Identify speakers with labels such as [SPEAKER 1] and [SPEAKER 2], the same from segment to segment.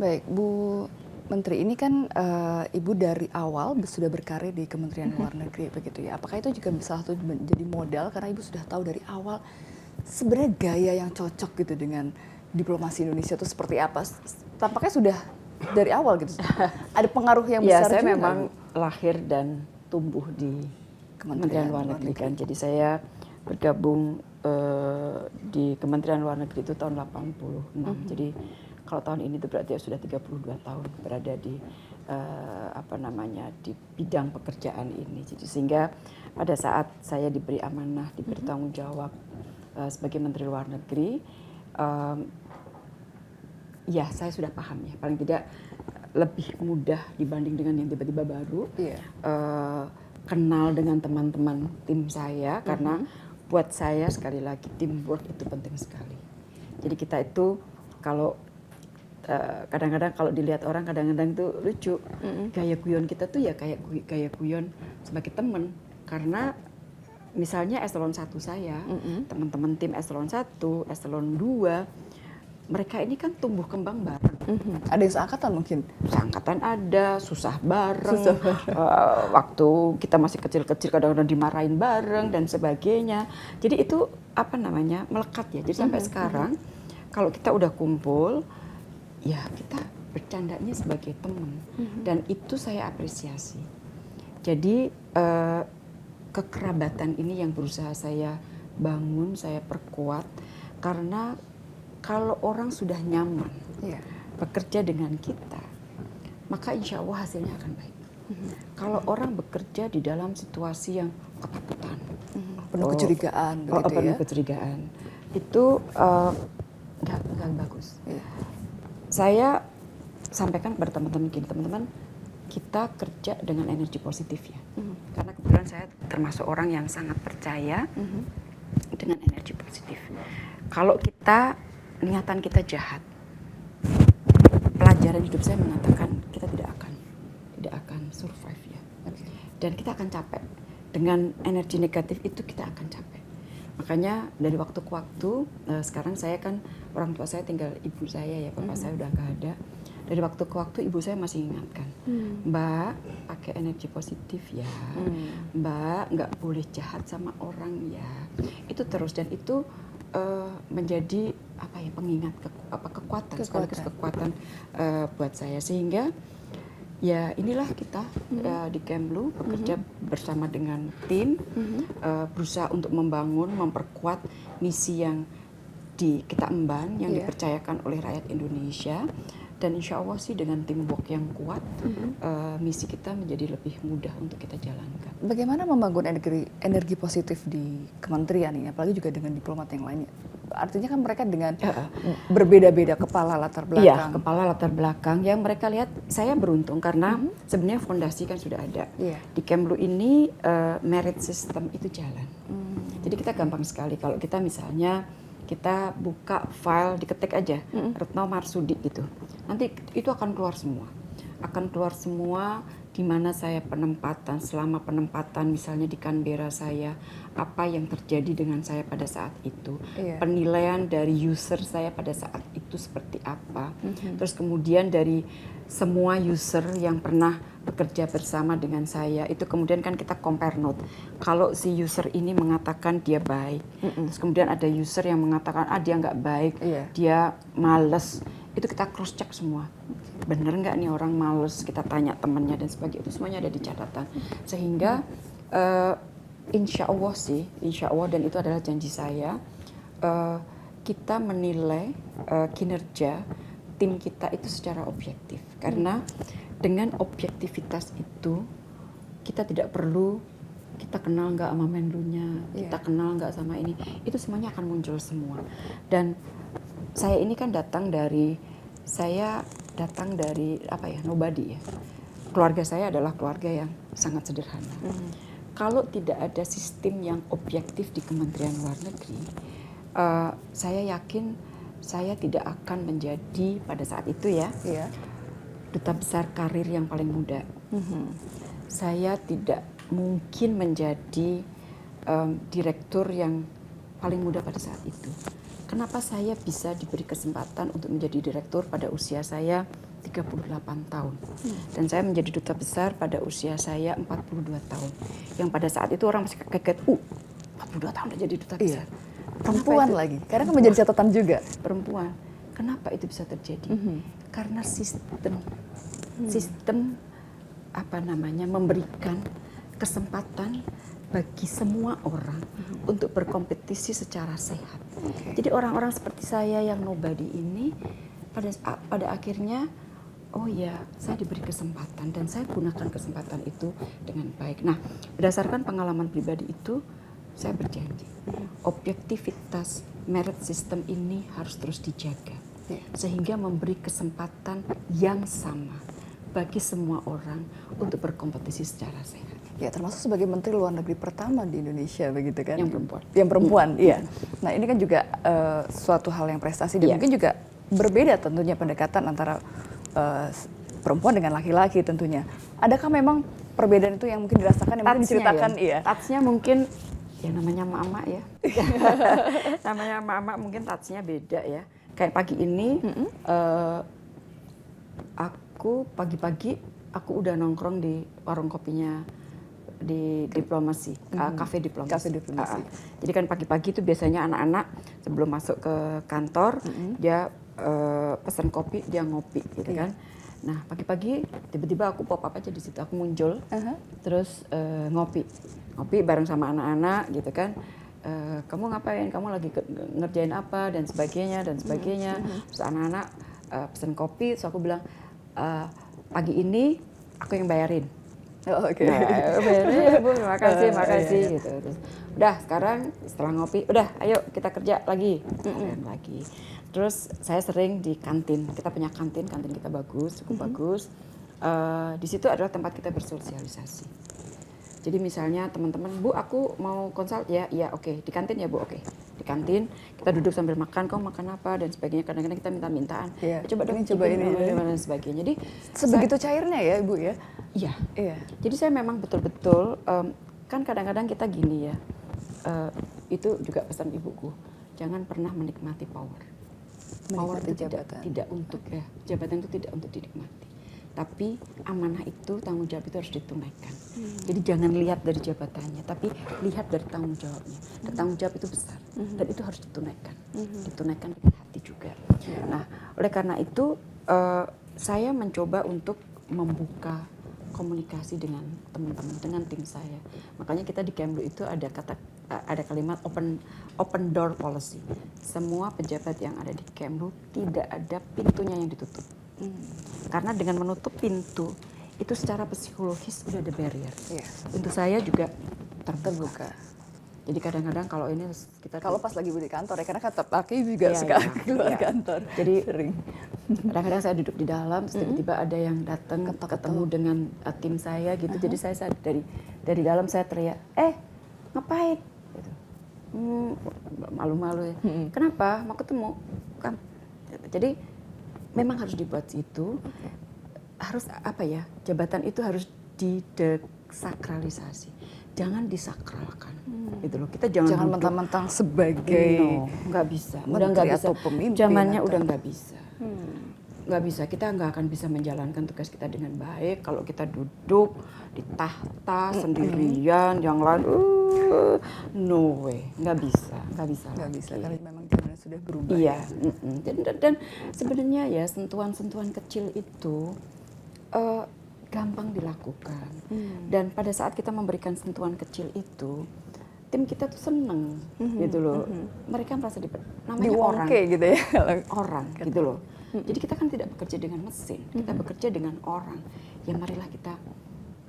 [SPEAKER 1] Baik, Bu Menteri, ini kan Ibu dari awal sudah berkarir di Kementerian Luar Negeri begitu ya. Apakah itu juga salah satu menjadi modal karena Ibu sudah tahu dari awal sebenarnya gaya yang cocok gitu dengan diplomasi Indonesia itu seperti apa? Tampaknya sudah dari awal gitu. Ada pengaruh yang
[SPEAKER 2] Ya,
[SPEAKER 1] besar
[SPEAKER 2] saya
[SPEAKER 1] juga
[SPEAKER 2] memang
[SPEAKER 1] nggak, Bu?
[SPEAKER 2] lahir dan tumbuh di Kementerian Luar Negeri kan. Jadi saya bergabung di Kementerian Luar Negeri itu tahun 86. Jadi kalau tahun ini itu berarti sudah 32 tahun berada di di bidang pekerjaan ini. Jadi sehingga pada saat saya diberi amanah, diberi tanggung jawab sebagai Menteri Luar Negeri, ya saya sudah paham ya, paling tidak lebih mudah dibanding dengan yang tiba-tiba baru. Kenal dengan teman-teman tim saya, karena buat saya sekali lagi teamwork itu penting sekali. Jadi kita itu kalau kadang-kadang kalau dilihat orang kadang-kadang itu lucu, gaya guyon kita tuh ya kayak gaya guyon sebagai teman, karena misalnya eselon 1 saya, teman-teman tim eselon 1, eselon 2, mereka ini kan tumbuh kembang bareng.
[SPEAKER 1] Ada yang seangkatan mungkin?
[SPEAKER 2] Seangkatan ada, susah bareng. Waktu kita masih kecil-kecil kadang-kadang dimarahin bareng dan sebagainya. Jadi itu melekat ya. Jadi sampai sekarang kalau kita udah kumpul, ya kita bercandanya sebagai teman. Dan itu saya apresiasi. Jadi kekerabatan ini yang berusaha saya bangun, saya perkuat, karena kalau orang sudah nyaman bekerja dengan kita, maka insya Allah hasilnya akan baik. Kalau orang bekerja di dalam situasi yang ketakutan,
[SPEAKER 1] penuh kecurigaan,
[SPEAKER 2] penuh kecurigaan, itu nggak bagus. Saya sampaikan kepada teman-teman gini, teman-teman, kita kerja dengan energi positif ya. Karena kebetulan saya termasuk orang yang sangat percaya dengan energi positif. Kalau niatan kita jahat, pelajaran hidup saya mengatakan kita tidak akan survive ya. Dan kita akan capek. Dengan energi negatif itu kita akan capek. Makanya dari waktu ke waktu, sekarang saya kan orang tua saya tinggal ibu saya ya, bapak saya udah nggak ada. Dari waktu ke waktu ibu saya masih ingatkan, Mbak pakai energi positif ya, Mbak nggak boleh jahat sama orang ya. Itu terus, dan itu menjadi pengingat kekuatan sekaligus kekuatan buat saya, sehingga ya inilah kita di Kemlu bekerja bersama dengan tim, berusaha untuk membangun, memperkuat misi yang kita emban, yang dipercayakan oleh rakyat Indonesia. Dan insya Allah sih dengan teamwork yang kuat, misi kita menjadi lebih mudah untuk kita jalankan.
[SPEAKER 1] Bagaimana membangun energi positif di kementerian ini, apalagi juga dengan diplomat yang lainnya? Artinya kan mereka dengan berbeda-beda kepala latar belakang.
[SPEAKER 2] Iya, kepala latar belakang yang mereka lihat. Saya beruntung karena sebenarnya fondasi kan sudah ada. Di Kemlu ini merit system itu jalan. Jadi kita gampang sekali kalau kita misalnya kita buka file, diketik aja Retno Marsudi gitu. Nanti itu akan keluar semua di mana saya penempatan, selama penempatan misalnya di Canberra saya, apa yang terjadi dengan saya pada saat itu, penilaian dari user saya pada saat itu seperti apa, terus kemudian dari semua user yang pernah bekerja bersama dengan saya, itu kemudian kan kita compare note. Kalau si user ini mengatakan dia baik, terus kemudian ada user yang mengatakan dia nggak baik, dia males, itu kita cross check semua. Bener nggak nih orang males, kita tanya temannya dan sebagainya, itu semuanya ada di catatan. Sehingga insya Allah dan itu adalah janji saya, kita menilai kinerja tim kita itu secara objektif. Karena dengan objektivitas itu kita tidak perlu kita kenal nggak sama Menlunya, kita kenal nggak sama ini, itu semuanya akan muncul semua. Dan saya ini kan datang dari nobody ya. Keluarga saya adalah keluarga yang sangat sederhana. Kalau tidak ada sistem yang objektif di Kementerian Luar Negeri, saya yakin saya tidak akan menjadi pada saat itu duta besar karir yang paling muda. Saya tidak mungkin menjadi direktur yang paling muda pada saat itu. Kenapa saya bisa diberi kesempatan untuk menjadi direktur pada usia saya 38 tahun. Dan saya menjadi duta besar pada usia saya 42 tahun. Yang pada saat itu orang masih kaget, 42 tahun udah jadi duta besar.
[SPEAKER 1] Perempuan lagi, karena kan menjadi catatan juga.
[SPEAKER 2] Perempuan. Kenapa itu bisa terjadi? Karena sistem memberikan kesempatan bagi semua orang untuk berkompetisi secara sehat. Jadi orang-orang seperti saya yang nobody ini pada akhirnya, oh ya, saya diberi kesempatan dan saya gunakan kesempatan itu dengan baik. Nah, berdasarkan pengalaman pribadi itu, saya berjanji objektivitas merit system ini harus terus dijaga, sehingga memberi kesempatan yang sama bagi semua orang untuk berkompetisi secara sehat.
[SPEAKER 1] Ya, termasuk sebagai Menteri Luar Negeri pertama di Indonesia, begitu kan?
[SPEAKER 2] Yang perempuan.
[SPEAKER 1] Yang perempuan, iya. Nah, ini kan juga suatu hal yang prestasi dan mungkin juga berbeda tentunya pendekatan antara perempuan dengan laki-laki tentunya. Adakah memang perbedaan itu yang mungkin dirasakan, yang mungkin diceritakan?
[SPEAKER 2] Ya. Touch-nya mungkin, ya namanya emak-emak ya. Namanya emak-emak mungkin touch-nya beda ya. Kayak pagi ini, aku pagi-pagi, aku udah nongkrong di warung kopinya di Diplomasi, Cafe Diplomasi. Jadi kan pagi-pagi itu biasanya anak-anak sebelum masuk ke kantor, dia pesan kopi, dia ngopi gitu kan. Nah, pagi-pagi tiba-tiba aku pop up aja di situ, aku muncul, terus ngopi bareng sama anak-anak gitu kan. Kamu ngapain? Kamu lagi ngerjain apa dan sebagainya. Terus anak-anak pesan kopi, terus aku bilang, pagi ini aku yang bayarin.
[SPEAKER 1] Oh, oke.
[SPEAKER 2] Nah, bayarin, Bu, makasih gitu. Terus, udah sekarang setelah ngopi, udah ayo kita kerja lagi. Terus saya sering di kantin, kita punya kantin kita bagus, cukup bagus. Di situ adalah tempat kita bersosialisasi. Jadi misalnya teman-teman, Bu, aku mau konsult ya, oke. Di kantin ya, Bu, oke. Di kantin kita duduk sambil makan, kamu makan apa dan sebagainya. Kadang-kadang kita minta-mintaan, coba dong, coba ini dan sebagainya. Jadi
[SPEAKER 1] sebegitu cairnya ya, Ibu ya.
[SPEAKER 2] Iya. Jadi saya memang betul-betul kan kadang-kadang kita gini ya. Itu juga pesan ibuku, jangan pernah menikmati power. Power itu tidak untuk jabatan itu tidak untuk dinikmati. Tapi amanah itu, tanggung jawab itu harus ditunaikan. Jadi jangan lihat dari jabatannya, tapi lihat dari tanggung jawabnya. Dan tanggung jawab itu besar, dan itu harus ditunaikan. Ditunaikan dengan hati juga. Nah, oleh karena itu saya mencoba untuk membuka komunikasi dengan teman-teman, dengan tim saya. Makanya kita di Kemlu itu ada kalimat open door policy. Semua pejabat yang ada di Kemlu tidak ada pintunya yang ditutup. Karena dengan menutup pintu itu secara psikologis udah ada barrier. Untuk saya juga terbuka. Jadi kadang-kadang kalau ini kita
[SPEAKER 1] pas lagi di kantor ya, karena kata Aki juga suka keluar kantor.
[SPEAKER 2] Jadi sering. Kadang-kadang saya duduk di dalam, terus tiba-tiba ada yang datang ketemu dengan tim saya gitu. Jadi saya dari dalam saya teriak, ngapain? Gitu. Malu-malu ya. Kenapa? Mau ketemu? Jadi memang harus dibuat itu, harus jabatan itu harus didesakralisasi, jangan disakralkan, gitu loh. Kita jangan
[SPEAKER 1] mentang-mentang sebagai
[SPEAKER 2] nggak bisa,
[SPEAKER 1] udah nggak bisa,
[SPEAKER 2] zamannya udah nggak bisa, nggak bisa. Kita nggak akan bisa menjalankan tugas kita dengan baik kalau kita duduk di tahta sendirian, yang lain no way, nggak bisa
[SPEAKER 1] karena memang zaman sudah berubah.
[SPEAKER 2] Iya, dan sebenarnya ya sentuhan-sentuhan kecil itu gampang dilakukan. Dan pada saat kita memberikan sentuhan kecil itu, tim kita tuh seneng, gitu loh. Mereka merasa namanya orang,
[SPEAKER 1] gitu ya,
[SPEAKER 2] orang, gitu loh. Jadi kita kan tidak bekerja dengan mesin, kita bekerja dengan orang. Ya marilah kita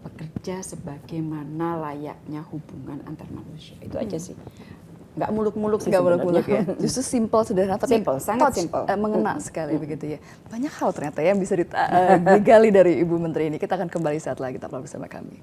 [SPEAKER 2] bekerja sebagaimana layaknya hubungan antar manusia. Itu aja sih. Nggak muluk-muluk sih.
[SPEAKER 1] Nggak muluk-muluk ya. Justru simple, sederhana, tapi
[SPEAKER 2] sangat simple.
[SPEAKER 1] Mengena sekali begitu ya. Banyak hal ternyata yang bisa digali dari Ibu Menteri ini. Kita akan kembali saat lagi, tetaplah bersama kami.